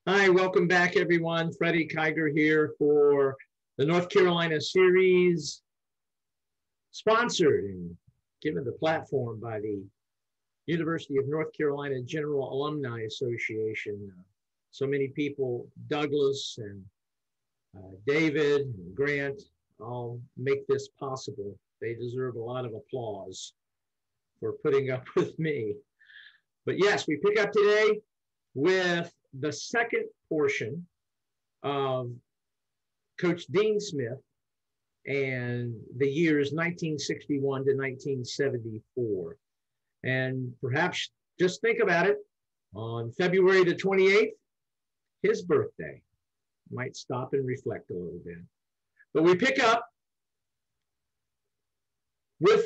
Hi, welcome back, everyone. Freddie Kiger here for the North Carolina series, sponsored and given the platform by the University of North Carolina General Alumni Association. So many people, Douglas and David and Grant, all make this possible. They deserve a lot of applause for putting up with me. But yes, we pick up today with the second portion of Coach Dean Smith and the years 1961 to 1974. And perhaps just think about it, on February the 28th, his birthday. Might stop and reflect a little bit. But we pick up with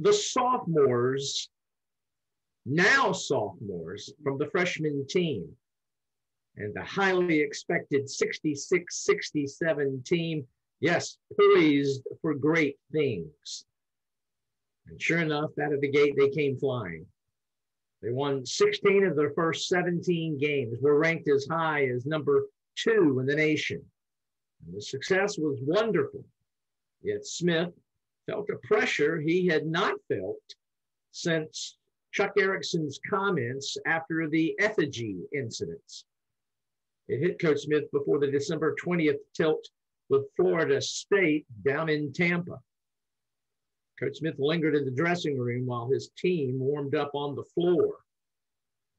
the sophomores, now sophomores, from the freshman team. And the highly expected 66-67 team, yes, poised for great things. And sure enough, out of the gate, they came flying. They won 16 of their first 17 games, were ranked as high as number 2 in the nation. And the success was wonderful. Yet Smith felt a pressure he had not felt since Chuck Erickson's comments after the effigy incidents. It hit Coach Smith before the December 20th tilt with Florida State down in Tampa. Coach Smith lingered in the dressing room while his team warmed up on the floor.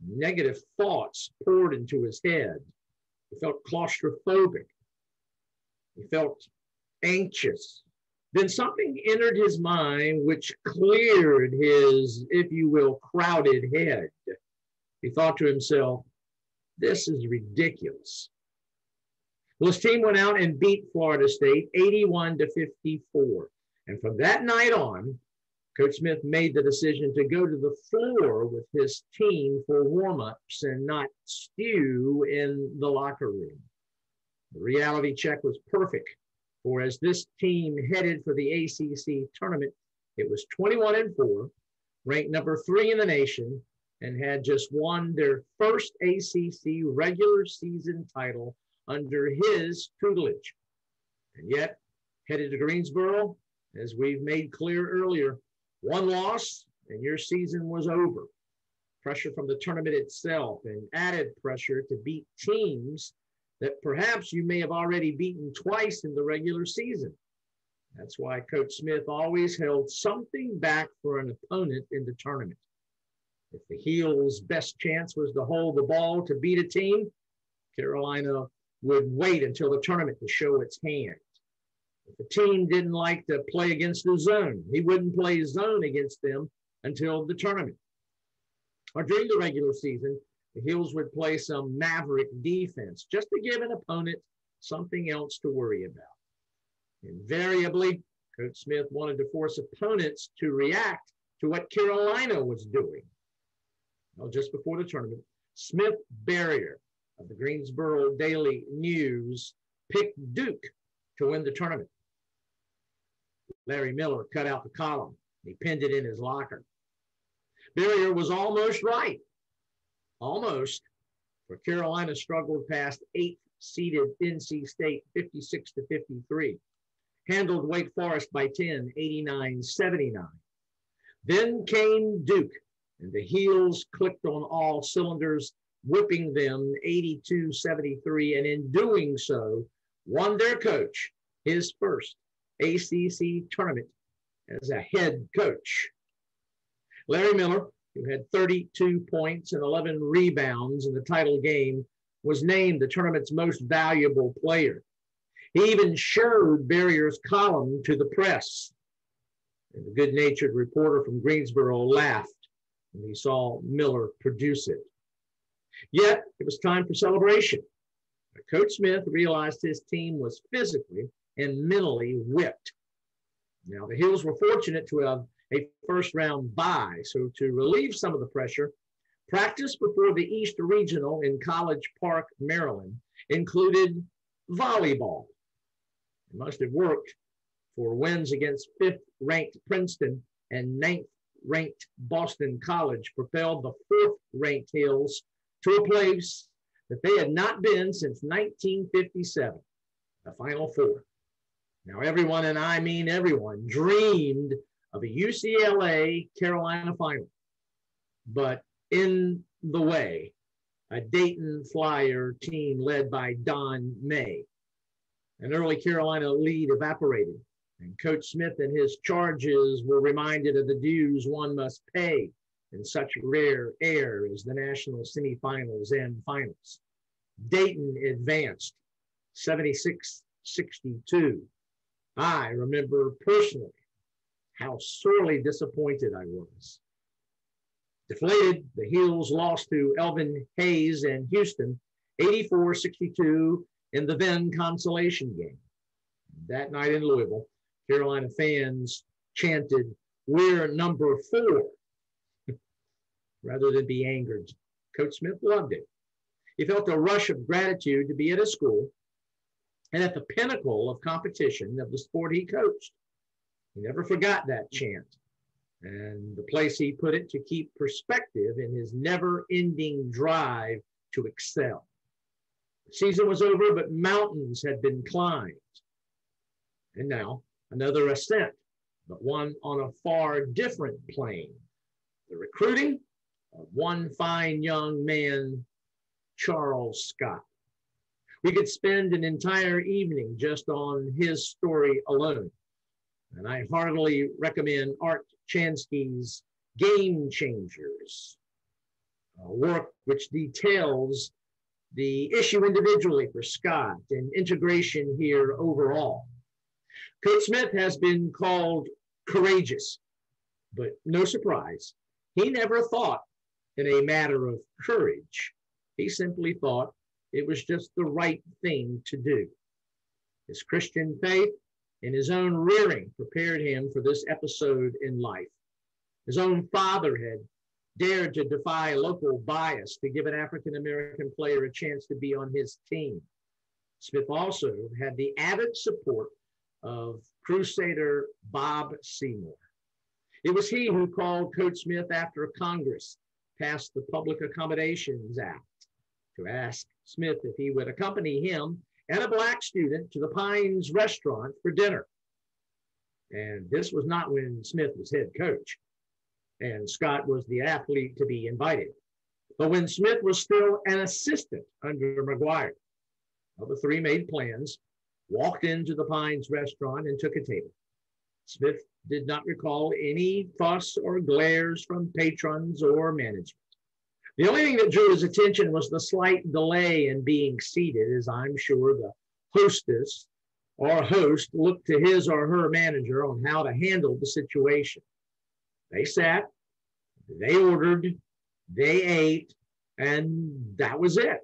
Negative thoughts poured into his head. He felt claustrophobic. He felt anxious. Then something entered his mind which cleared his, if you will, crowded head. He thought to himself, this is ridiculous. Well, his team went out and beat Florida State 81-54. And from that night on, Coach Smith made the decision to go to the floor with his team for warm-ups and not stew in the locker room. The reality check was perfect, for as this team headed for the ACC tournament, it was 21-4, ranked number 3 in the nation, and had just won their first ACC regular season title under his tutelage. And yet, headed to Greensboro, as we've made clear earlier, one loss and your season was over. Pressure from the tournament itself and added pressure to beat teams that perhaps you may have already beaten twice in the regular season. That's why Coach Smith always held something back for an opponent in the tournament. If the Heels' best chance was to hold the ball to beat a team, Carolina would wait until the tournament to show its hand. If the team didn't like to play against the zone, he wouldn't play zone against them until the tournament. Or during the regular season, the Heels would play some maverick defense just to give an opponent something else to worry about. Invariably, Coach Smith wanted to force opponents to react to what Carolina was doing. Well, just before the tournament, Smith Barrier of the Greensboro Daily News picked Duke to win the tournament. Larry Miller cut out the column. He pinned it in his locker. Barrier was almost right. Almost, for Carolina struggled past 8th-seeded NC State 56-53. Handled Wake Forest by 10, 89-79. Then came Duke, and the Heels clicked on all cylinders, whipping them 82-73, and in doing so, won their coach his first ACC tournament as a head coach. Larry Miller, who had 32 points and 11 rebounds in the title game, was named the tournament's most valuable player. He even showed Barrier's column to the press. And the good-natured reporter from Greensboro laughed when he saw Miller produce it. Yet, it was time for celebration. Coach Smith realized his team was physically and mentally whipped. Now, the Heels were fortunate to have a first-round bye, so to relieve some of the pressure, practice before the East Regional in College Park, Maryland, included volleyball. It must have worked, for wins against 5th-ranked Princeton and 9th-ranked Boston College propelled the 4th-ranked Heels to a place that they had not been since 1957, the Final Four. Now, everyone, and I mean everyone, dreamed of a UCLA-Carolina final. But in the way, a Dayton Flyer team led by Don May. An early Carolina lead evaporated, and Coach Smith and his charges were reminded of the dues one must pay in such rare air as the national semifinals and finals. Dayton advanced 76-62. I remember personally how sorely disappointed I was. Deflated, the Heels lost to Elvin Hayes and Houston 84-62 in the then consolation game. That night in Louisville, Carolina fans chanted, "We're number 4," rather than be angered. Coach Smith loved it. He felt a rush of gratitude to be at a school and at the pinnacle of competition of the sport he coached. He never forgot that chant and the place he put it to keep perspective in his never-ending drive to excel. The season was over, but mountains had been climbed. And now another ascent, but one on a far different plane. The recruiting of one fine young man, Charles Scott. We could spend an entire evening just on his story alone. And I heartily recommend Art Chansky's Game Changers, a work which details the issue individually for Scott and integration here overall. Coach Smith has been called courageous, but no surprise, he never thought in a matter of courage. He simply thought it was just the right thing to do. His Christian faith and his own rearing prepared him for this episode in life. His own father had dared to defy local bias to give an African-American player a chance to be on his team. Smith also had the added support of Crusader Bob Seymour. It was he who called Coach Smith after Congress passed the Public Accommodations Act to ask Smith if he would accompany him and a black student to the Pines restaurant for dinner. And this was not when Smith was head coach, and Scott was the athlete to be invited, but when Smith was still an assistant under McGuire. Well, the three made plans, walked into the Pines restaurant and took a table. Smith did not recall any fuss or glares from patrons or management. The only thing that drew his attention was the slight delay in being seated, as I'm sure the hostess or host looked to his or her manager on how to handle the situation. They sat, they ordered, they ate, and that was it.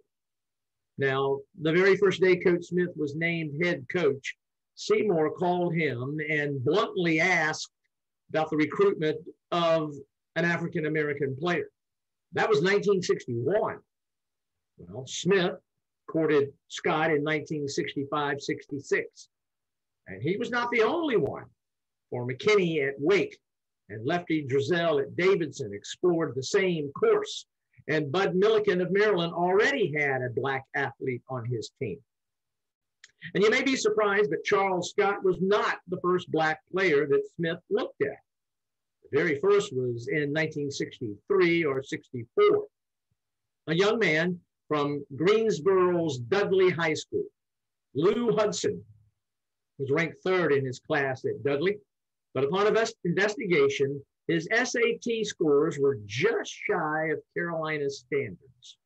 Now, the very first day Coach Smith was named head coach, Seymour called him and bluntly asked about the recruitment of an African-American player. That was 1961. Well, Smith courted Scott in 1965-66. And he was not the only one. For McKinney at Wake and Lefty Drizel at Davidson explored the same course. And Bud Milliken of Maryland already had a black athlete on his team. And you may be surprised, but Charles Scott was not the first black player that Smith looked at. The very first was in 1963 or 64. A young man from Greensboro's Dudley High School, Lou Hudson, was ranked third in his class at Dudley, but upon investigation, his SAT scores were just shy of Carolina's standards.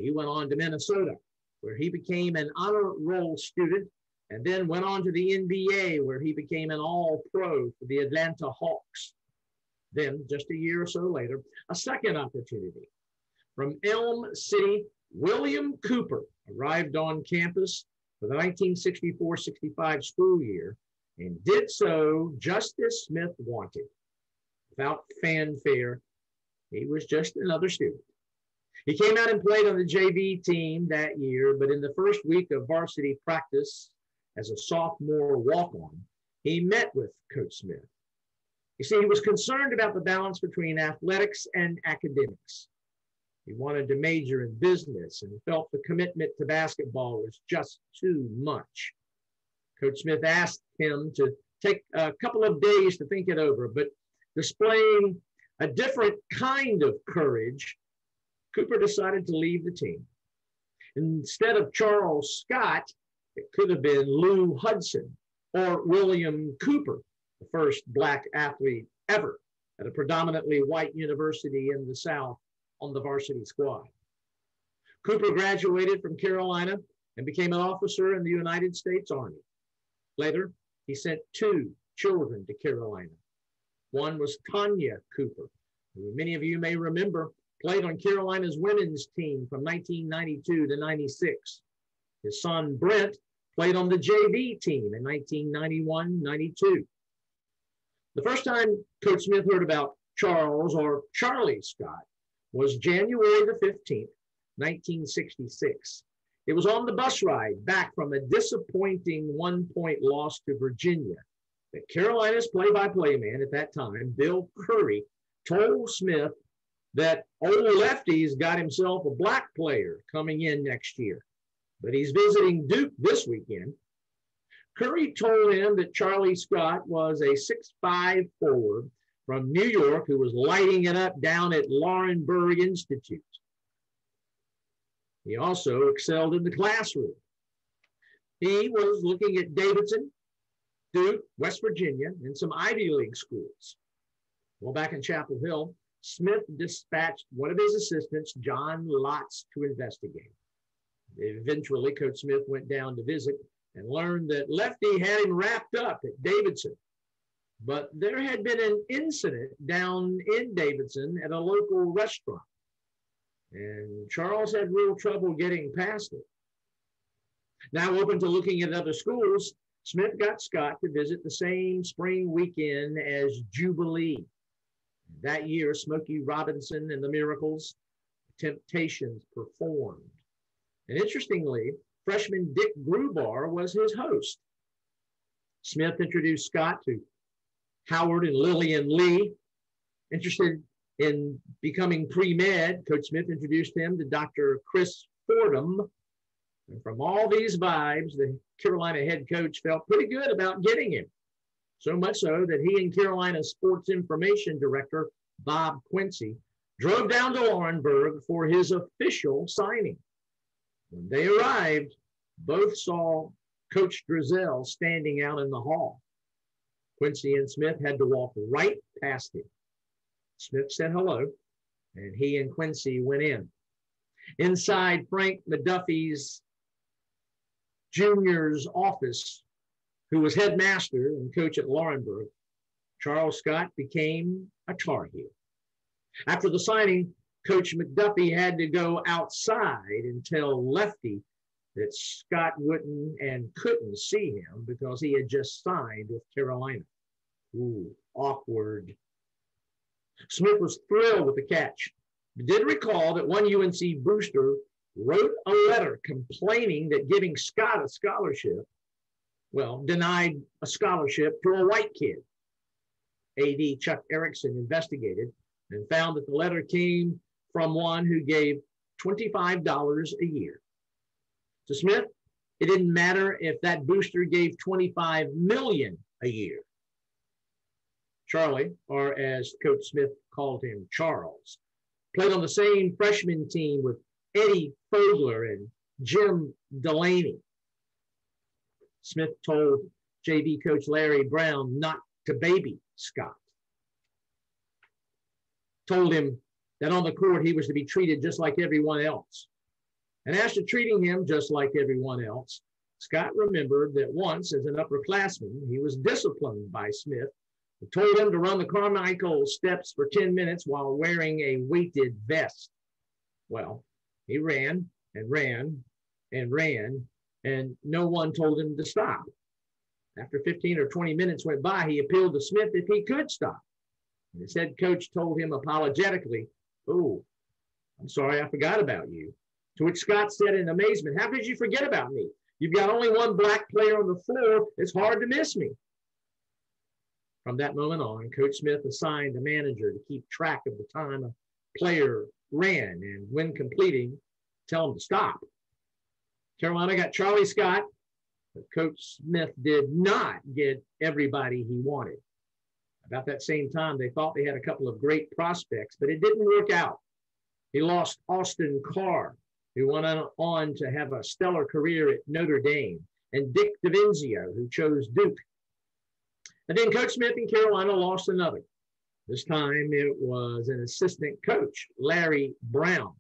He went on to Minnesota, where he became an honor roll student, and then went on to the NBA, where he became an all-pro for the Atlanta Hawks. Then, just a year or so later, a second opportunity. From Elm City, William Cooper arrived on campus for the 1964-65 school year and did so just as Smith wanted. Without fanfare, he was just another student. He came out and played on the JV team that year, but in the first week of varsity practice as a sophomore walk-on, he met with Coach Smith. You see, he was concerned about the balance between athletics and academics. He wanted to major in business and felt the commitment to basketball was just too much. Coach Smith asked him to take a couple of days to think it over, but displaying a different kind of courage, Cooper decided to leave the team. Instead of Charles Scott, it could have been Lou Hudson or William Cooper, the first Black athlete ever at a predominantly white university in the South on the varsity squad. Cooper graduated from Carolina and became an officer in the United States Army. Later, he sent 2 children to Carolina. One was Tanya Cooper, who many of you may remember played on Carolina's women's team from 1992 to 96. His son, Brent, played on the JV team in 1991-92. The first time Coach Smith heard about Charles or Charlie Scott was January the 15th, 1966. It was on the bus ride back from a disappointing 1-point loss to Virginia that Carolina's play-by-play man at that time, Bill Curry, told Smith that old Lefty's got himself a black player coming in next year, but he's visiting Duke this weekend. Curry told him that Charlie Scott was a 6'5" forward from New York who was lighting it up down at Laurinburg Institute. He also excelled in the classroom. He was looking at Davidson, Duke, West Virginia, and some Ivy League schools. Well, back in Chapel Hill, Smith dispatched one of his assistants, John Lotz, to investigate. Eventually, Coach Smith went down to visit and learned that Lefty had him wrapped up at Davidson. But there had been an incident down in Davidson at a local restaurant, and Charles had real trouble getting past it. Now open to looking at other schools, Smith got Scott to visit the same spring weekend as Jubilee. That year, Smokey Robinson and the Miracles, Temptations performed. And interestingly, freshman Dick Grubar was his host. Smith introduced Scott to Howard and Lillian Lee. Interested in becoming pre-med, Coach Smith introduced him to Dr. Chris Fordham. And from all these vibes, the Carolina head coach felt pretty good about getting him. So much so that he and Carolina's sports information director, Bob Quincy, drove down to Laurinburg for his official signing. When they arrived, both saw Coach Drizel standing out in the hall. Quincy and Smith had to walk right past him. Smith said hello, and he and Quincy went in. Inside Frank McDuffie's Jr.'s office, who was headmaster and coach at Laurinburg, Charles Scott became a Tar Heel. After the signing, Coach McDuffie had to go outside and tell Lefty that Scott wouldn't and couldn't see him because he had just signed with Carolina. Ooh, awkward. Smith was thrilled with the catch. He did recall that one UNC booster wrote a letter complaining that giving Scott a scholarship, denied a scholarship to a white kid. AD Chuck Erickson investigated and found that the letter came from one who gave $25 a year. To Smith, it didn't matter if that booster gave $25 million a year. Charlie, or as Coach Smith called him, Charles, played on the same freshman team with Eddie Fogler and Jim Delaney. Smith told JV coach Larry Brown not to baby Scott. Told him that on the court he was to be treated just like everyone else. And after treating him just like everyone else, Scott remembered that once as an upperclassman, he was disciplined by Smith, who told him to run the Carmichael steps for 10 minutes while wearing a weighted vest. Well, he ran and ran and ran, and no one told him to stop. After 15 or 20 minutes went by, he appealed to Smith if he could stop. And his head coach told him apologetically, "Oh, I'm sorry, I forgot about you." To which Scott said in amazement, "How could you forget about me? You've got only one black player on the floor. It's hard to miss me." From that moment on, Coach Smith assigned a manager to keep track of the time a player ran, and when completing, tell them to stop. Carolina got Charlie Scott, but Coach Smith did not get everybody he wanted. About that same time, they thought they had a couple of great prospects, but it didn't work out. He lost Austin Carr, who went on to have a stellar career at Notre Dame, and Dick DeVinzio, who chose Duke. And then Coach Smith in Carolina lost another. This time it was an assistant coach, Larry Brown,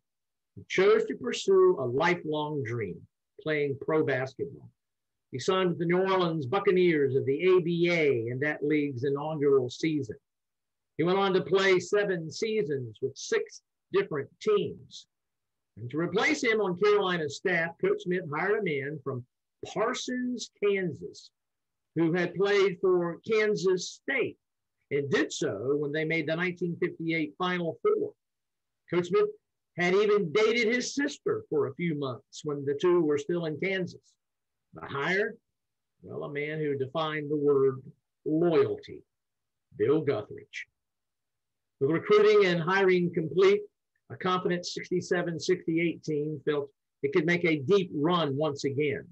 who chose to pursue a lifelong dream, playing pro basketball. He signed with the New Orleans Buccaneers of the ABA in that league's inaugural season. He went on to play 7 seasons with 6 different teams. And to replace him on Carolina's staff, Coach Smith hired a man from Parsons, Kansas, who had played for Kansas State and did so when they made the 1958 Final Four. Coach Smith had even dated his sister for a few months when the two were still in Kansas. The hire? Well, a man who defined the word loyalty, Bill Guthridge. With recruiting and hiring complete, a confident 67-68 team felt it could make a deep run once again.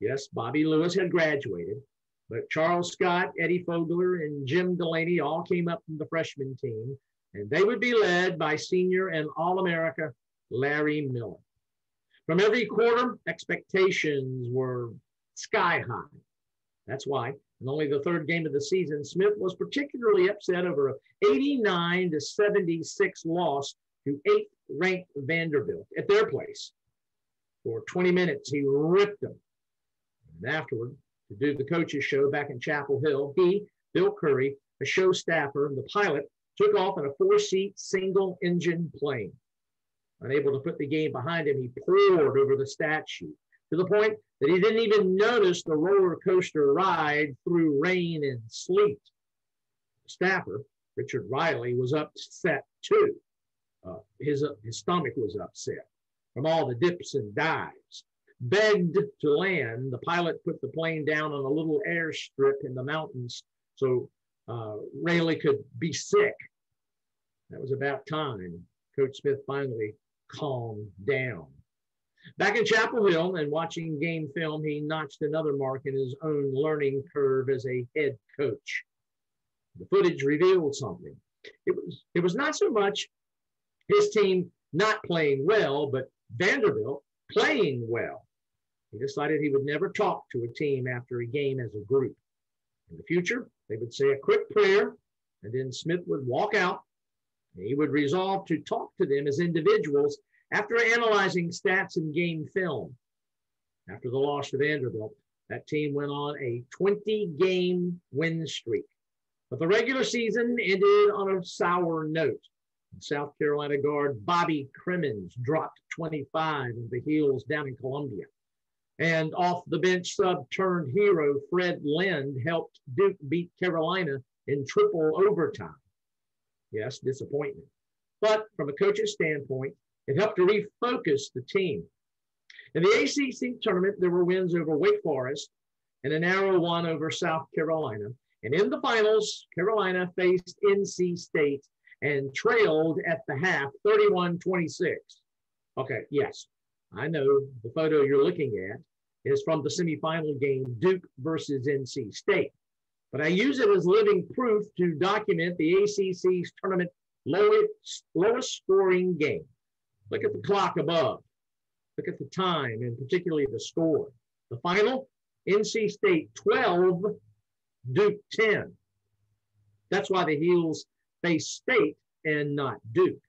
Yes, Bobby Lewis had graduated, but Charles Scott, Eddie Fogler, and Jim Delaney all came up from the freshman team, and they would be led by senior and All-America Larry Miller. From every quarter, expectations were sky high. That's why, in only the 3rd game of the season, Smith was particularly upset over an 89-76 loss to 8th-ranked Vanderbilt at their place. For 20 minutes, he ripped them. And afterward, to do the coach's show back in Chapel Hill, he, Bill Curry, a show staffer, and the pilot, took off in a 4-seat single-engine plane. Unable to put the game behind him, he poured over the stat sheet to the point that he didn't even notice the roller coaster ride through rain and sleet. The staffer, Richard Riley, was upset too. His stomach was upset from all the dips and dives. Begged to land, the pilot put the plane down on a little airstrip in the mountains so Riley could be sick. That was about time Coach Smith finally calmed down. Back in Chapel Hill and watching game film, he notched another mark in his own learning curve as a head coach. The footage revealed something. It was not so much his team not playing well, but Vanderbilt playing well. He decided he would never talk to a team after a game as a group. In the future, they would say a quick prayer, and then Smith would walk out. He would resolve to talk to them as individuals after analyzing stats and game film. After the loss to Vanderbilt, that team went on a 20-game win streak. But the regular season ended on a sour note. South Carolina guard Bobby Crimmins dropped 25 in the heels down in Columbia. And off the bench sub-turned hero Fred Lind helped Duke beat Carolina in triple overtime. Yes, disappointment. But from a coach's standpoint, it helped to refocus the team. In the ACC tournament, there were wins over Wake Forest and a narrow one over South Carolina. And in the finals, Carolina faced NC State and trailed at the half 31-26. Okay, yes, I know the photo you're looking at is from the semifinal game, Duke versus NC State. But I use it as living proof to document the ACC's tournament lowest scoring game. Look at the clock above. Look at the time and particularly the score. The final, NC State 12, Duke 10. That's why the Heels face State and not Duke.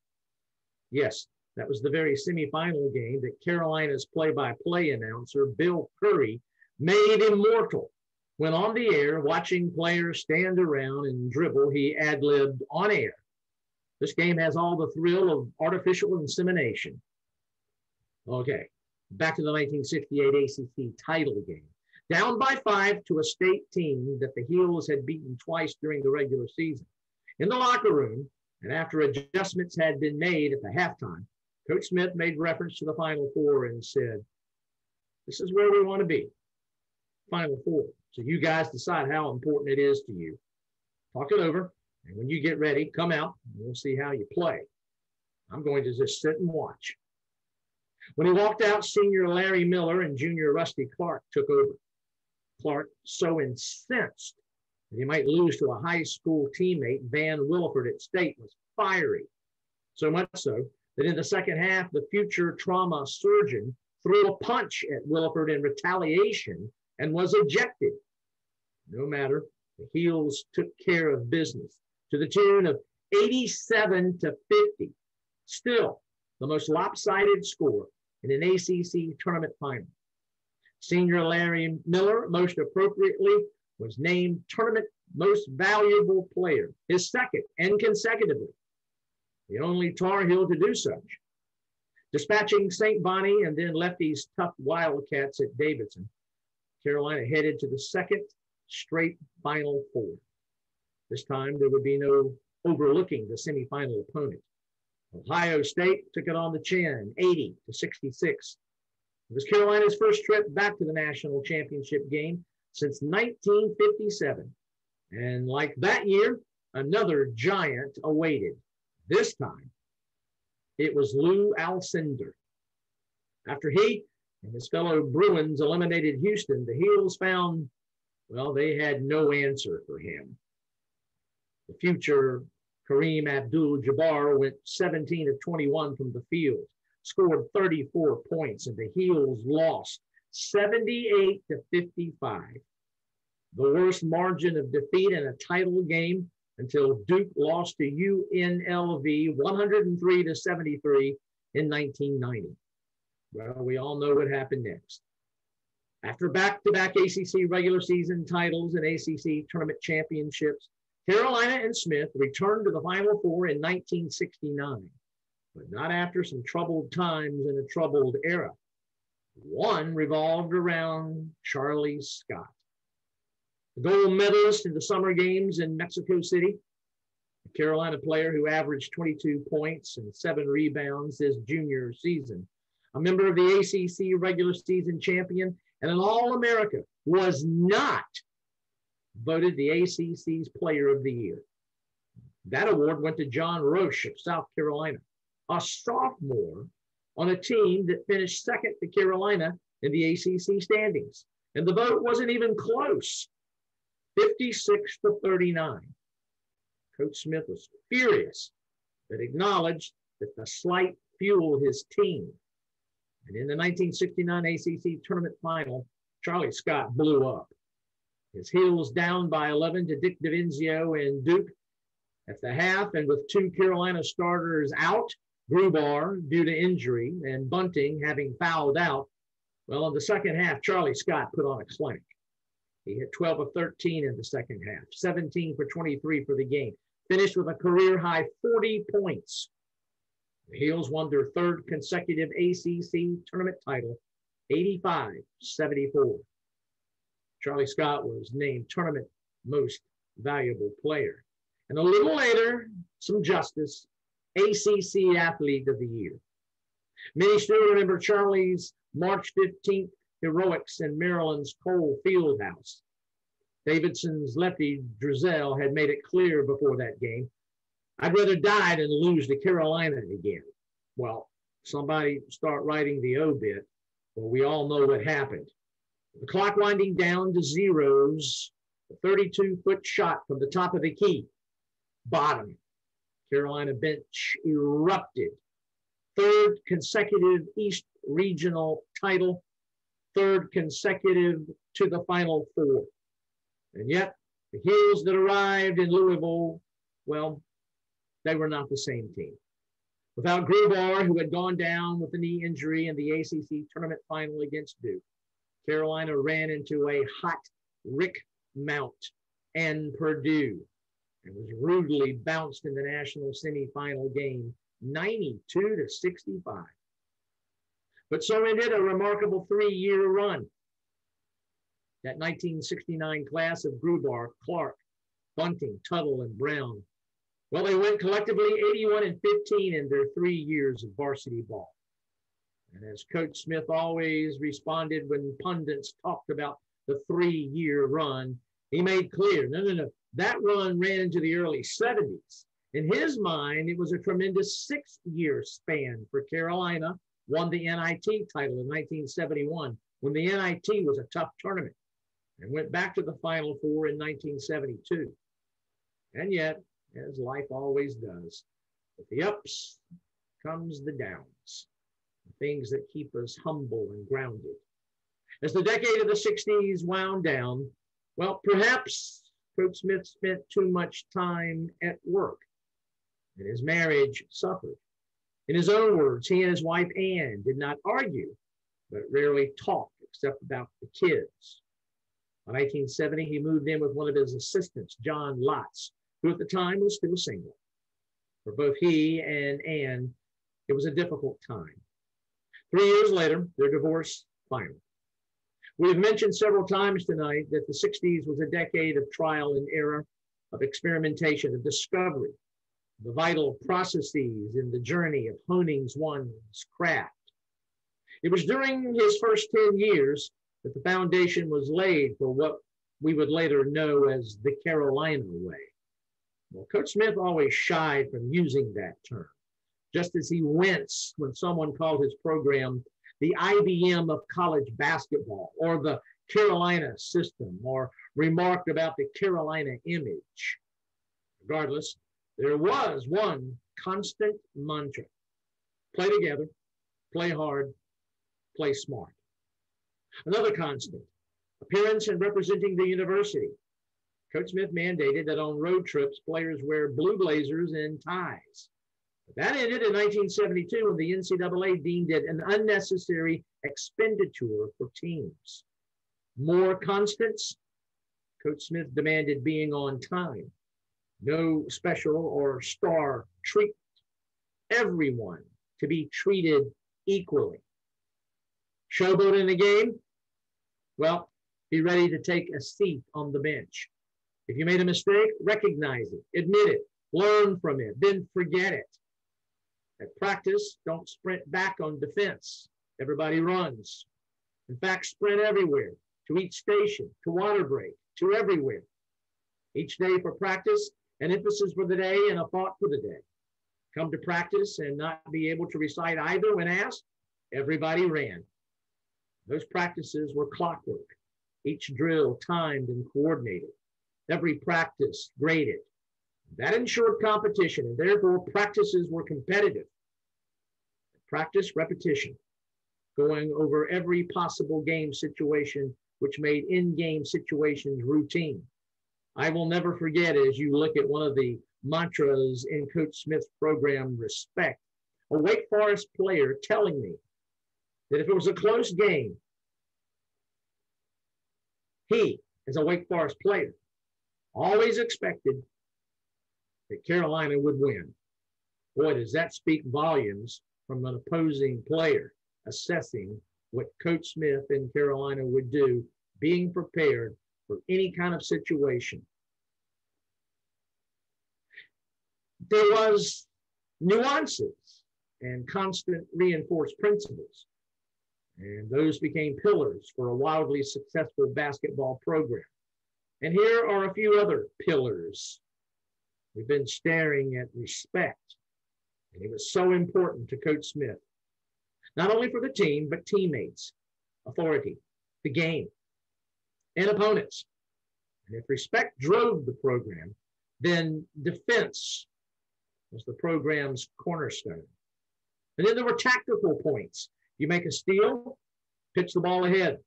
Yes, that was the very semifinal game that Carolina's play-by-play announcer, Bill Curry, made immortal. When on the air, watching players stand around and dribble, he ad-libbed on air. This game has all the thrill of artificial insemination. Okay, back to the 1968 ACC title game. Down by 5 to a state team that the Heels had beaten twice during the regular season. In the locker room, and after adjustments had been made at the halftime, Coach Smith made reference to the Final Four and said, "This is where we want to be, Final Four. So you guys decide how important it is to you. Talk it over, and when you get ready, come out, and we'll see how you play." I'm going to just sit and watch. When he walked out, senior Larry Miller and junior Rusty Clark took over. Clark, so incensed that he might lose to a high school teammate, Van Williford at State, was fiery. So much so that in the second half, the future trauma surgeon threw a punch at Williford in retaliation and was ejected. No matter, the Heels took care of business to the tune of 87-50. Still, the most lopsided score in an ACC tournament final. Senior Larry Miller, most appropriately, was named Tournament Most Valuable Player, his second and consecutively, the only Tar Heel to do such. Dispatching St. Bonnie and then Lefty's tough Wildcats at Davidson, Carolina headed to the second straight Final Four. This time, there would be no overlooking the semifinal opponent. Ohio State took it on the chin, 80-66. It was Carolina's first trip back to the national championship game since 1957. And like that year, another giant awaited. This time, it was Lou Alcindor. After he and his fellow Bruins eliminated Houston, the Heels found, well, they had no answer for him. The future Kareem Abdul-Jabbar went 17 of 21 from the field, scored 34 points, and the Heels lost 78-55. The worst margin of defeat in a title game until Duke lost to UNLV 103-73 in 1990. Well, we all know what happened next. After back-to-back ACC regular season titles and ACC tournament championships, Carolina and Smith returned to the Final Four in 1969, but not after some troubled times in a troubled era. One revolved around Charlie Scott. The gold medalist in the summer games in Mexico City, a Carolina player who averaged 22 points and 7 rebounds his junior season, a member of the ACC regular season champion, and an All-America, was not voted the ACC's Player of the Year. That award went to John Roche of South Carolina, a sophomore on a team that finished second to Carolina in the ACC standings. And the vote wasn't even close, 56-39. Coach Smith was furious, but acknowledged that the slight fueled his team. And in the 1969 ACC tournament final, Charlie Scott blew up. His Heels down by 11 to Dick DiVinzio and Duke at the half, and with 2 Carolina starters out, Grubar due to injury and Bunting having fouled out. Well, in the second half, Charlie Scott put on a clinic. He hit 12 of 13 in the second half, 17 for 23 for the game, finished with a career-high 40 points. The Heels won their third consecutive ACC tournament title, 85-74. Charlie Scott was named Tournament Most Valuable Player. And a little later, some justice, ACC Athlete of the Year. Many still remember Charlie's March 15th heroics in Maryland's Cole Fieldhouse. Davidson's Lefty Drizel had made it clear before that game, I'd rather die than lose to Carolina again. Well, somebody start writing the obit. Well, we all know what happened. The clock winding down to zeros, a 32-foot shot from the top of the key. Bottom. Carolina bench erupted. Third consecutive East Regional title. Third consecutive to the Final Four. And yet, the Heels that arrived in Louisville, well, they were not the same team. Without Grubar, who had gone down with a knee injury in the ACC tournament final against Duke, Carolina ran into a hot Rick Mount and Purdue and was rudely bounced in the national semifinal game, 92-65. But so ended a remarkable 3-year run. That 1969 class of Grubar, Clark, Bunting, Tuttle, and Brown, well, they went collectively 81-15 in their 3 years of varsity ball. And as Coach Smith always responded when pundits talked about the 3-year run, he made clear, no, that run ran into the early 70s. In his mind, it was a tremendous 6-year span for Carolina, won the NIT title in 1971 when the NIT was a tough tournament, and went back to the Final Four in 1972. And yet, as life always does, with the ups comes the downs, the things that keep us humble and grounded. As the decade of the 60s wound down, well, perhaps Coach Smith spent too much time at work, and his marriage suffered. In his own words, he and his wife Ann did not argue, but rarely talked except about the kids. In 1970, he moved in with one of his assistants, John Lotz, who at the time was still single. For both he and Ann, it was a difficult time. 3 years later, their divorce finally. We have mentioned several times tonight that the 60s was a decade of trial and error, of experimentation, of discovery, the vital processes in the journey of honing one's craft. It was during his first 10 years that the foundation was laid for what we would later know as the Carolina way. Well, Coach Smith always shied from using that term, just as he winced when someone called his program the IBM of college basketball, or the Carolina system, or remarked about the Carolina image. Regardless, there was one constant mantra: play together, play hard, play smart. Another constant: appearance and representing the university. Coach Smith mandated that on road trips, players wear blue blazers and ties. But that ended in 1972 when the NCAA deemed it an unnecessary expenditure for teams. More constants: Coach Smith demanded being on time, no special or star treatment, everyone to be treated equally. Showboat in the game? Well, be ready to take a seat on the bench. If you made a mistake, recognize it, admit it, learn from it, then forget it. At practice, don't sprint back on defense. Everybody runs. In fact, sprint everywhere, to each station, to water break, to everywhere. Each day for practice, an emphasis for the day and a thought for the day. Come to practice and not be able to recite either when asked, everybody ran. Those practices were clockwork, each drill timed and coordinated, every practice graded. That ensured competition, and therefore practices were competitive. Practice, repetition, going over every possible game situation, which made in-game situations routine. I will never forget, as you look at one of the mantras in Coach Smith's program, respect, a Wake Forest player telling me that if it was a close game, he, as a Wake Forest player, always expected that Carolina would win. Boy, does that speak volumes from an opposing player assessing what Coach Smith and Carolina would do, being prepared for any kind of situation. There was nuances and constant reinforced principles, and those became pillars for a wildly successful basketball program. And here are a few other pillars. We've been staring at respect, and it was so important to Coach Smith, not only for the team, but teammates, authority, the game, and opponents. And if respect drove the program, then defense was the program's cornerstone. And then there were tactical points. You make a steal, pitch the ball ahead,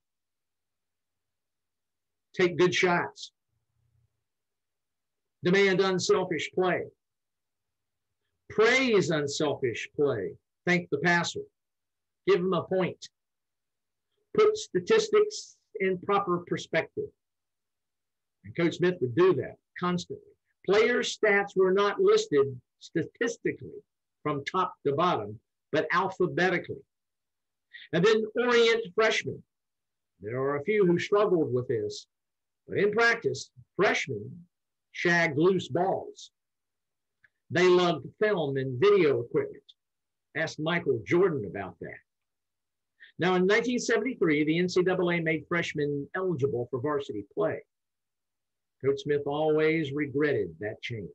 take good shots, demand unselfish play, praise unselfish play, thank the passer, give him a point, put statistics in proper perspective. And Coach Smith would do that constantly. Player stats were not listed statistically from top to bottom, but alphabetically. And then orient freshmen. There are a few who struggled with this, but in practice, freshmen shagged loose balls. They loved film and video equipment. Ask Michael Jordan about that. Now, in 1973, the NCAA made freshmen eligible for varsity play. Coach Smith always regretted that change.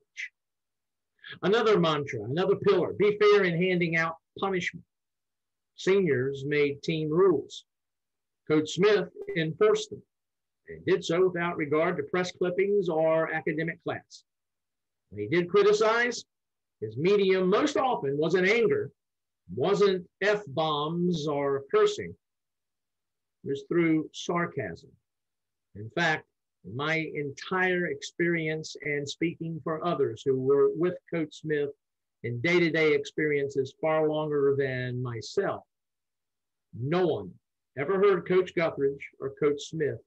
Another mantra, another pillar, be fair in handing out punishment. Seniors made team rules. Coach Smith enforced them and did so without regard to press clippings or academic class. When he did criticize, his medium most often wasn't anger, wasn't F-bombs or cursing. It was through sarcasm. In fact, in my entire experience and speaking for others who were with Coach Smith in day-to-day experiences far longer than myself, no one ever heard Coach Guthridge or Coach Smith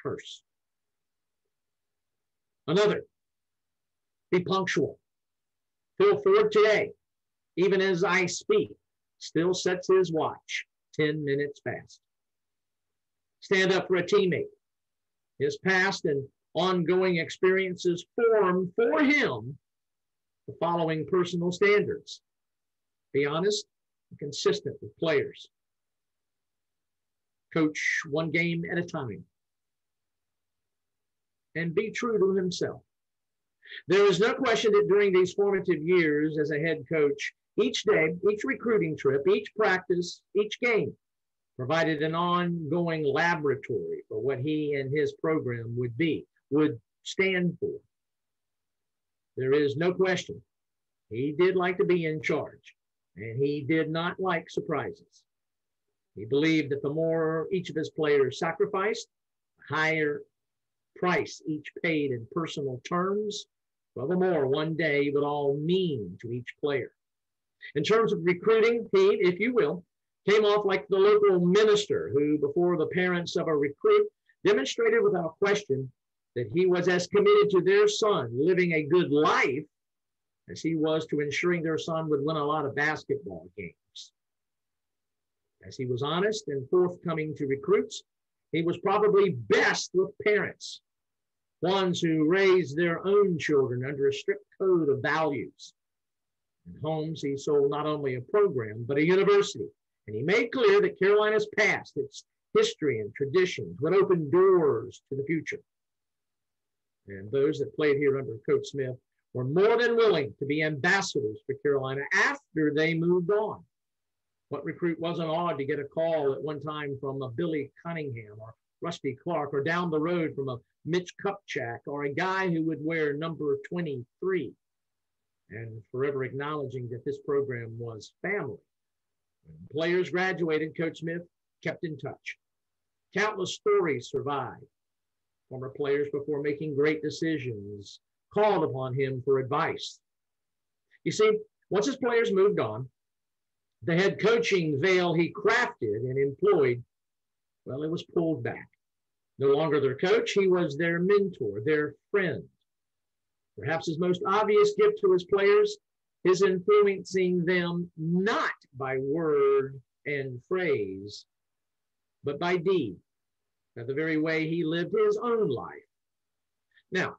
curse. Another, be punctual. Phil Ford today, even as I speak, still sets his watch 10 minutes past. Stand up for a teammate. His past and ongoing experiences form for him the following personal standards. Be honest and consistent with players. Coach one game at a time. And be true to himself. There is no question that during these formative years as a head coach, each day, each recruiting trip, each practice, each game provided an ongoing laboratory for what he and his program would stand for. There is no question. He did like to be in charge, and he did not like surprises. He believed that the more each of his players sacrificed, the higher price each paid in personal terms, well, the more one day would all mean to each player. In terms of recruiting, he, if you will, came off like the local minister who, before the parents of a recruit, demonstrated without question that he was as committed to their son living a good life as he was to ensuring their son would win a lot of basketball games. As he was honest and forthcoming to recruits, he was probably best with parents, ones who raised their own children under a strict code of values. In homes, he sold not only a program, but a university. And he made clear that Carolina's past, its history and traditions would open doors to the future. And those that played here under Coach Smith were more than willing to be ambassadors for Carolina after they moved on. What recruit wasn't awed to get a call at one time from a Billy Cunningham or Rusty Clark, or down the road from a Mitch Kupchak, or a guy who would wear number 23, and forever acknowledging that this program was family. When players graduated, Coach Smith kept in touch. Countless stories survive. Former players, before making great decisions, called upon him for advice. You see, once his players moved on, the head coaching veil he crafted and employed, well, it was pulled back. No longer their coach, he was their mentor, their friend. Perhaps his most obvious gift to his players is influencing them not by word and phrase, but by deed, by the very way he lived his own life. Now,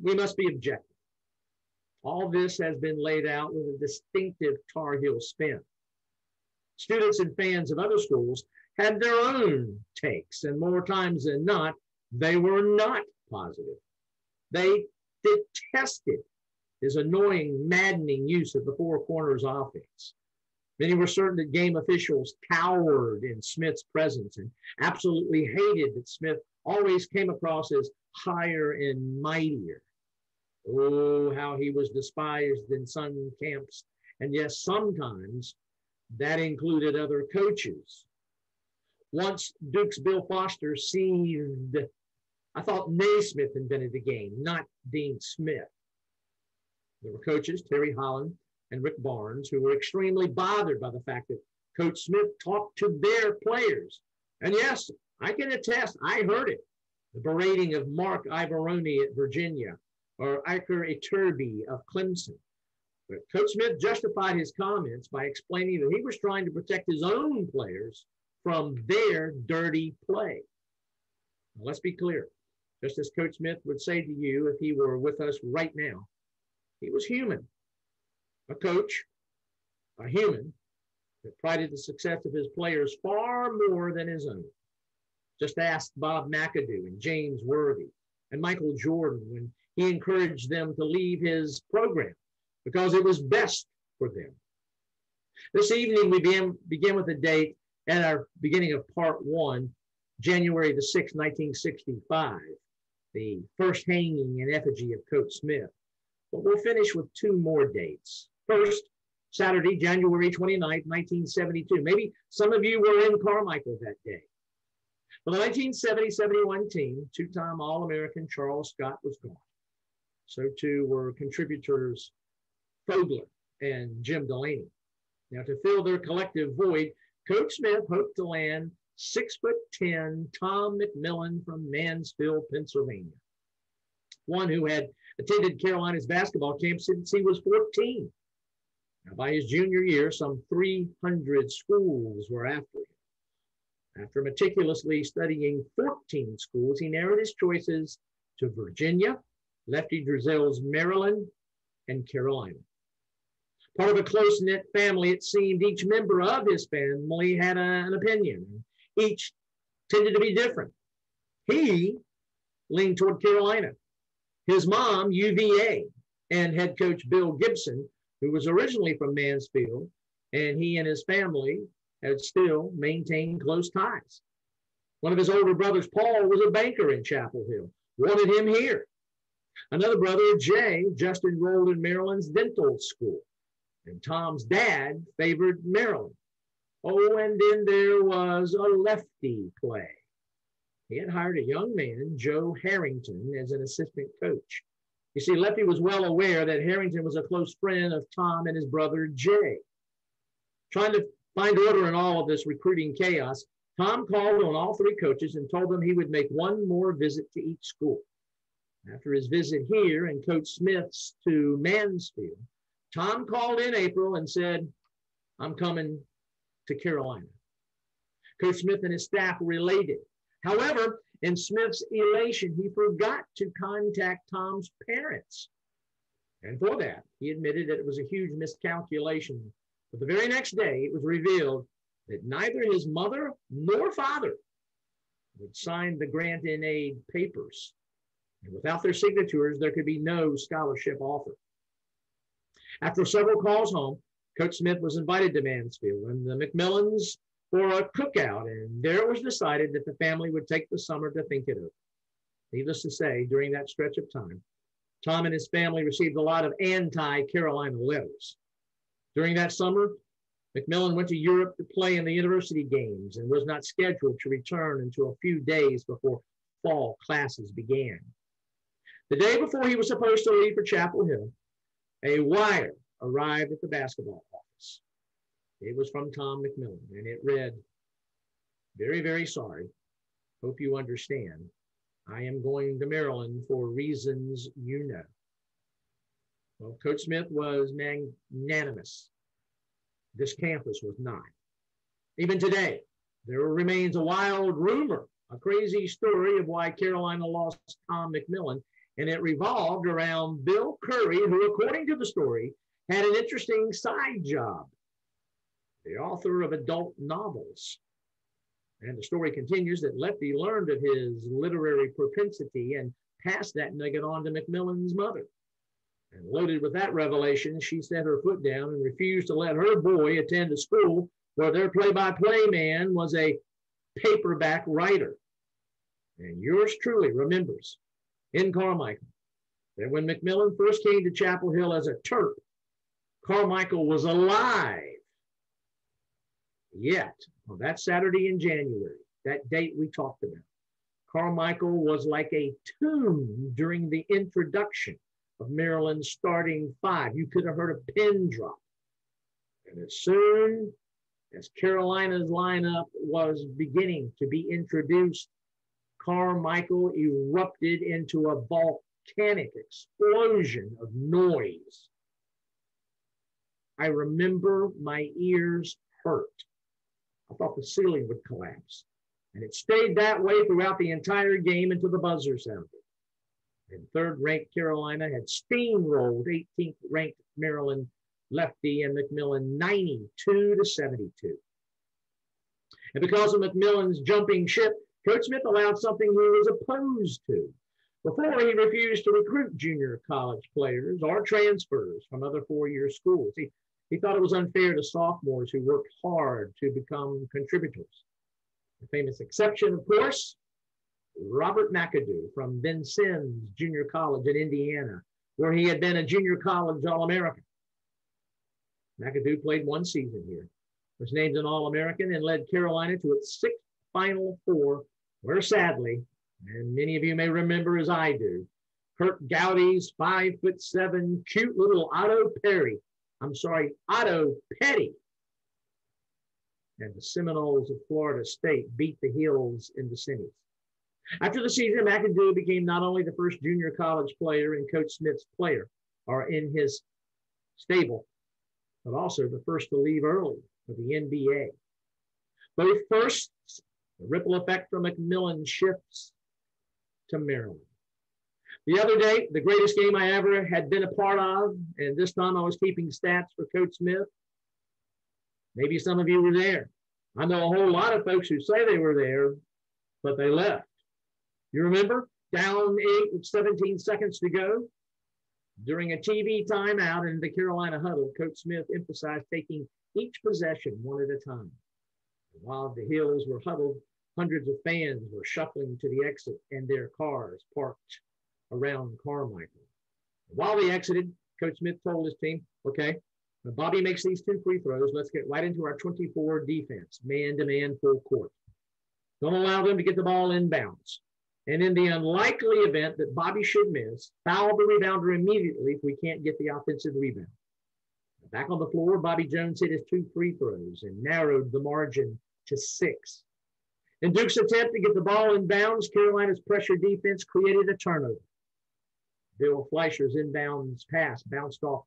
we must be objective. All this has been laid out with a distinctive Tar Heel spin. Students and fans of other schools had their own takes, and more times than not, they were not positive. They detested his annoying, maddening use of the four corners offense. Many were certain that game officials cowered in Smith's presence and absolutely hated that Smith always came across as higher and mightier. Oh, how he was despised in some camps. And yes, sometimes that included other coaches. Once Duke's Bill Foster seethed, I thought Naismith invented the game, not Dean Smith. There were coaches, Terry Holland and Rick Barnes, who were extremely bothered by the fact that Coach Smith talked to their players. And yes, I can attest, I heard it. The berating of Mark Ivoroni at Virginia or Iker Iturbi of Clemson. But Coach Smith justified his comments by explaining that he was trying to protect his own players from their dirty play. Now, let's be clear. Just as Coach Smith would say to you if he were with us right now, he was human. A coach, a human, that prided the success of his players far more than his own. Just ask Bob McAdoo and James Worthy and Michael Jordan when he encouraged them to leave his program because it was best for them. This evening, we begin with a date at our beginning of part one, January the 6th, 1965, the first hanging in effigy of Coach Smith. But we'll finish with two more dates. First, Saturday, January 29th, 1972. Maybe some of you were in Carmichael that day. For the 1970-71 team, two-time All-American Charles Scott was gone. So too were contributors Fogler and Jim Delaney. Now, to fill their collective void, Coach Smith hoped to land 6'10" Tom McMillan from Mansfield, Pennsylvania, one who had attended Carolina's basketball camp since he was 14. Now, by his junior year, some 300 schools were after him. After meticulously studying 14 schools, he narrowed his choices to Virginia, Lefty Drizel's Maryland, and Carolina. Part of a close-knit family, it seemed each member of his family had an opinion. Each tended to be different. He leaned toward Carolina. His mom, UVA, and head coach Bill Gibson, who was originally from Mansfield, and he and his family had still maintained close ties. One of his older brothers, Paul, was a banker in Chapel Hill, wanted him here. Another brother, Jay, just enrolled in Maryland's dental school. And Tom's dad favored Maryland. Oh, and then there was a lefty play. He had hired a young man, Joe Harrington, as an assistant coach. You see, Lefty was well aware that Harrington was a close friend of Tom and his brother, Jay. Trying to find order in all of this recruiting chaos, Tom called on all three coaches and told them he would make one more visit to each school. After his visit here and Coach Smith's to Mansfield, Tom called in April and said, "I'm coming to Carolina." Coach Smith and his staff were elated. However, in Smith's elation, he forgot to contact Tom's parents. And for that, he admitted that it was a huge miscalculation. But the very next day, it was revealed that neither his mother nor father would sign the grant in aid papers. And without their signatures, there could be no scholarship offer. After several calls home, Coach Smith was invited to Mansfield and the McMillans for a cookout, and there it was decided that the family would take the summer to think it over. Needless to say, during that stretch of time, Tom and his family received a lot of anti-Carolina letters. During that summer, McMillan went to Europe to play in the university games and was not scheduled to return until a few days before fall classes began. The day before he was supposed to leave for Chapel Hill, a wire arrived at the basketball office. It was from Tom McMillan, and it read, "Very, very sorry. Hope you understand. I am going to Maryland for reasons you know." Well, Coach Smith was magnanimous. This campus was not. Even today, there remains a wild rumor, a crazy story of why Carolina lost Tom McMillan, and it revolved around Bill Curry, who, according to the story, had an interesting side job, the author of adult novels. And the story continues that Lefty learned of his literary propensity and passed that nugget on to McMillan's mother. And loaded with that revelation, she set her foot down and refused to let her boy attend a school where their play-by-play man was a paperback writer. And yours truly remembers in Carmichael that when McMillan first came to Chapel Hill as a Terp, Carmichael was alive. Yet, on that Saturday in January, that date we talked about, Carmichael was like a tomb during the introduction of Maryland's starting five. You could have heard a pin drop. And as soon as Carolina's lineup was beginning to be introduced, Carmichael erupted into a volcanic explosion of noise. I remember my ears hurt. I thought the ceiling would collapse. And it stayed that way throughout the entire game until the buzzer sounded. And third-ranked Carolina had steamrolled 18th-ranked Maryland Lefty and McMillan 92-72. And because of McMillan's jumping ship, Coach Smith allowed something he was opposed to. Before, he refused to recruit junior college players or transfers from other four-year schools. He thought it was unfair to sophomores who worked hard to become contributors. The famous exception, of course, Robert McAdoo from Vincennes Junior College in Indiana, where he had been a junior college All-American. McAdoo played one season here, was named an All-American, and led Carolina to its sixth Final Four, where sadly, and many of you may remember as I do, Kurt Gowdy's 5'7" cute little Otto Petty, and the Seminoles of Florida State beat the Heels in the semis. After the season, McAdoo became not only the first junior college player in Coach Smith's in his stable, but also the first to leave early for the NBA. Both firsts, the ripple effect from McMillan shifts to Maryland. The other day, the greatest game I ever had been a part of, and this time I was keeping stats for Coach Smith. Maybe some of you were there. I know a whole lot of folks who say they were there, but they left. You remember? Down 8 with 17 seconds to go. During a TV timeout in the Carolina huddle, Coach Smith emphasized taking each possession one at a time. While the Heels were huddled, hundreds of fans were shuffling to the exit and their cars parked around Carmichael. While they exited, Coach Smith told his team, okay, when Bobby makes these 2 free throws, let's get right into our 24 defense, man-to-man full court. Don't allow them to get the ball inbounds. And in the unlikely event that Bobby should miss, foul the rebounder immediately if we can't get the offensive rebound. Back on the floor, Bobby Jones hit his 2 free throws and narrowed the margin to 6. In Duke's attempt to get the ball in bounds, Carolina's pressure defense created a turnover. Bill Fleischer's inbounds pass bounced off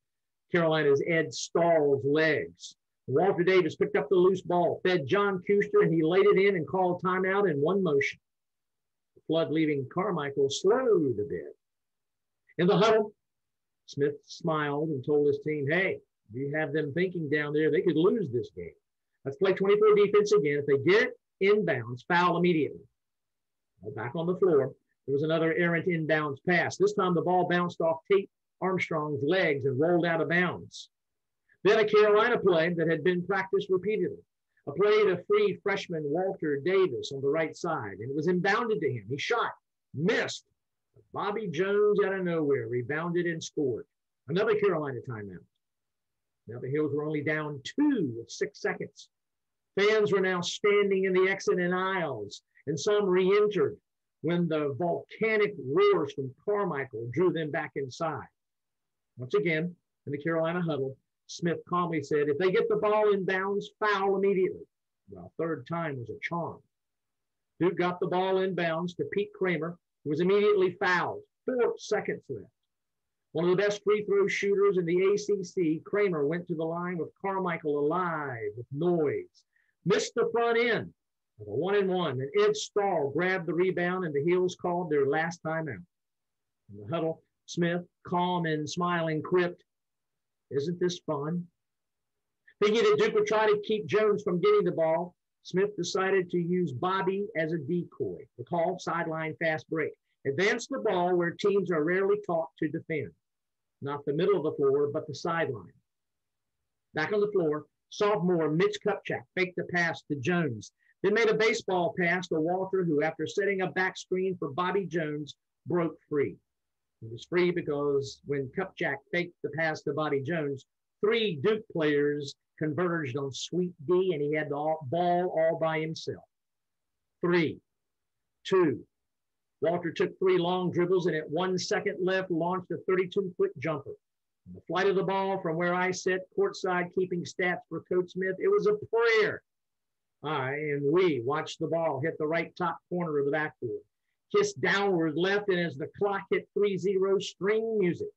Carolina's Ed Stahl's legs. Walter Davis picked up the loose ball, fed John Kuster, and he laid it in and called timeout in one motion. The flood leaving Carmichael slowed a bit. In the huddle, Smith smiled and told his team, hey, you have them thinking down there they could lose this game. Let's play 24 defense again. If they get inbounds, foul immediately. Well, back on the floor, there was another errant inbounds pass. This time the ball bounced off Tate Armstrong's legs and rolled out of bounds. Then a Carolina play that had been practiced repeatedly. A play to free freshman Walter Davis on the right side, and it was inbounded to him. He shot, missed. Bobby Jones out of nowhere rebounded and scored. Another Carolina timeout. Now the Heels were only down 2 with 6 seconds. Fans were now standing in the exit and aisles, and some re-entered when the volcanic roars from Carmichael drew them back inside. Once again, in the Carolina huddle, Smith calmly said, if they get the ball in bounds, foul immediately. Well, third time was a charm. Duke got the ball in bounds to Pete Kramer, who was immediately fouled. 4 seconds left. One of the best free throw shooters in the ACC, Kramer went to the line with Carmichael alive with noise. Missed the front end of a 1-and-1, and Ed Stahl grabbed the rebound, and the Heels called their last timeout. In the huddle, Smith, calm and smiling, quipped, isn't this fun? Thinking that Duke would try to keep Jones from getting the ball, Smith decided to use Bobby as a decoy. The call, sideline fast break. Advance the ball where teams are rarely taught to defend. Not the middle of the floor, but the sideline. Back on the floor, sophomore Mitch Kupchak faked the pass to Jones, then made a baseball pass to Walter, who, after setting a back screen for Bobby Jones, broke free. He was free because when Kupchak faked the pass to Bobby Jones, 3 Duke players converged on Sweet D, and he had the ball all by himself. 3, 2. Walter took 3 long dribbles, and at 1 second left, launched a 32-foot jumper. And the flight of the ball from where I sat courtside keeping stats for Coach Smith, it was a prayer. I and we watched the ball hit the right top corner of the backboard, kiss downward left, and as the clock hit 3-0, string music.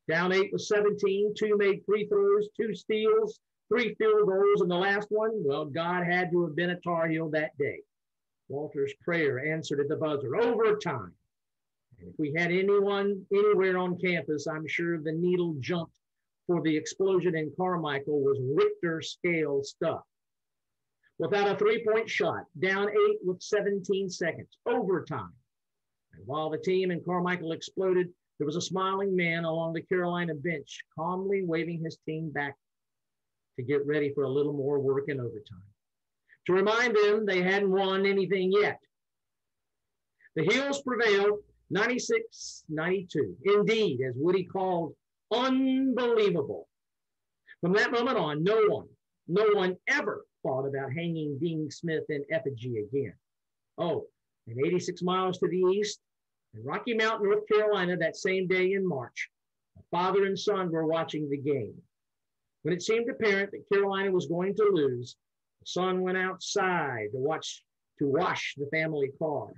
Down 8 with 17, 2 made free throws, 2 steals, 3 field goals, and the last one, well, God had to have been a Tar Heel that day. Walter's prayer answered at the buzzer, overtime. And if we had anyone anywhere on campus, I'm sure the needle jumped, for the explosion in Carmichael was Richter scale stuff. Without a 3-point shot, down 8 with 17 seconds, overtime. And while the team in Carmichael exploded, there was a smiling man along the Carolina bench, calmly waving his team back to get ready for a little more work in overtime, to remind them they hadn't won anything yet. The Heels prevailed 96-92. Indeed, as Woody called, unbelievable. From that moment on, no one ever thought about hanging Dean Smith in effigy again. Oh, and 86 miles to the east, in Rocky Mount, North Carolina, that same day in March, a father and son were watching the game. When it seemed apparent that Carolina was going to lose, the son went outside to wash the family car.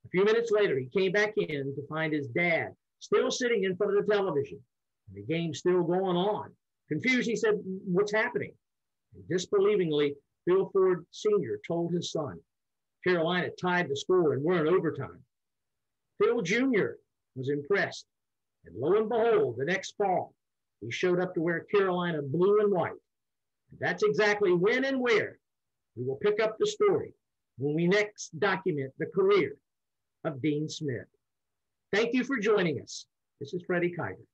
A few minutes later, he came back in to find his dad still sitting in front of the television, and the game still going on. Confused, he said, "What's happening?" And disbelievingly, Bill Ford Sr. told his son, Carolina tied the score and we're in overtime. Phil Jr. was impressed, and lo and behold, the next fall, he showed up to wear Carolina blue and white. And that's exactly when and where we will pick up the story when we next document the career of Dean Smith. Thank you for joining us. This is Freddie Kiger.